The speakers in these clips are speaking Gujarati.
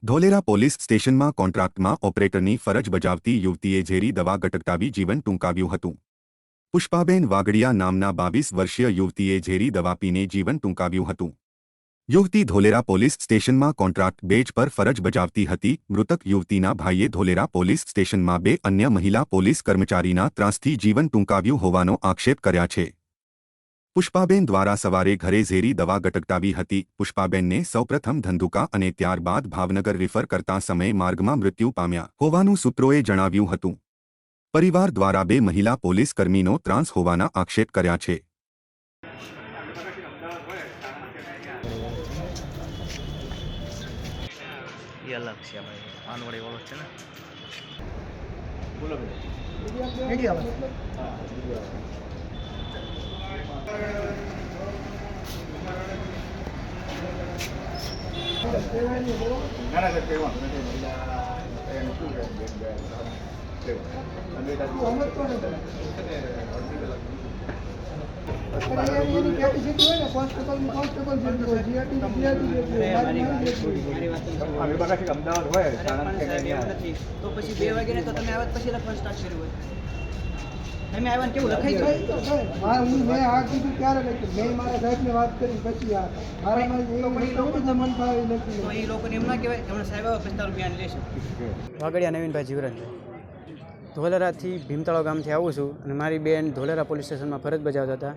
ધોલેરા પોલીસ સ્ટેશનમાં કોન્ટ્રાક્ટમાં ઓપરેટરની ફરજ બજાવતી યુવતીએ ઝેરી દવા ગટગટાવી જીવન ટૂંકાવ્યું હતું। પુષ્પાબેન વાગડિયા નામના 22 વર્ષીય યુવતીએ ઝેરી દવા પીને જીવન ટૂંકાવ્યું હતું। યુવતી ધોલેરા પોલીસ સ્ટેશનમાં કોન્ટ્રાક્ટ બેઝ પર ફરજ બજાવતી હતી। મૃતક યુવતીના ભાઈએ ધોલેરા પોલીસ સ્ટેશનમાં 2 અન્ય મહિલા પોલીસ કર્મચારીના ત્રાસથી જીવન ટૂંકાવ્યું હોવાનો આક્ષેપ કર્યા છે। પુષ્પાબેન દ્વારા સવારે ઘરે ઝેરી દવા ગટગટાવી હતી। પુષ્પાબેનને સૌપ્રથમ ધંધુકા અને ત્યારબાદ ભાવનગર રિફર કરતા સમયે માર્ગમાં મૃત્યુ પામ્યા હોવાનું સૂત્રોએ જણાવ્યું હતું। પરિવાર દ્વારા 2 મહિલા પોલીસ કર્મીનો ત્રાસ હોવાના આક્ષેપ કર્યા છે। તો પછી 2 વાગ્યાને તો તમે આવ્યા પછી લખવાનું સ્ટાર્ટ કર્યું હોય તમે આવ્યા કેવું લખાઈ ગયું મેં આ કીધું ક્યારે લખ્યું મેં મારા સાહેબને વાત કરી પછી આ મારામાં મન ભાવે લખી તો એ લોકોને એમ ના કહેવાય હમણાં સાહેબ આવે પછી તારું જ્ઞાન લેશે। વાગડિયા નવીનભાઈ જીવરાજભાઈ ધોલેરાથી ભીમતાળો ગામથી આવું છું અને મારી બેન ધોલેરા પોલીસ સ્ટેશનમાં ફરજ બજાવતા હતા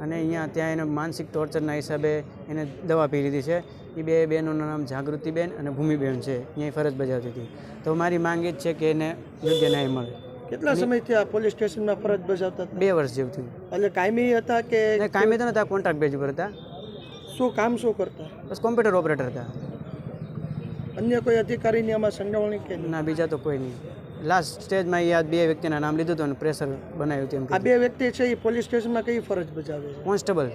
અને અહીંયા ત્યાં એને માનસિક ટોર્ચરના હિસાબે એને દવા પી લીધી છે। એ 2 બહેનોનું નામ જાગૃતિબેન અને ભૂમિબેન છે। અહીંયા ફરજ બજાવતી હતી તો મારી માંગ એ જ છે કે એને યોગ્ય ન્યાય મળે। કેટલા સમયથી આ પોલીસ સ્ટેશનમાં ફરજ બજાવતા હતા? 2 વર્ષ જેવું થયું। એટલે કાયમી હતા કે કાયમી તો નતા, કોન્ટ્રાક્ટ બેઝ ઉપર હતા। શું કામ શું કરતા? બસ કોમ્પ્યુટર ઓપરેટર હતા। અન્ય કોઈ અધિકારીની આમાં સંડોવણી કે ના, બીજા તો કોઈ નહીં। લાસ્ટ સ્ટેજમાં એ 2 વ્યક્તિના નામ લીધું હતું અને પ્રેશર બનાવ્યું હતું। આ 2 વ્યક્તિ છે એ પોલીસ સ્ટેશનમાં કઈ ફરજ બજાવે છે? કોન્સ્ટેબલ।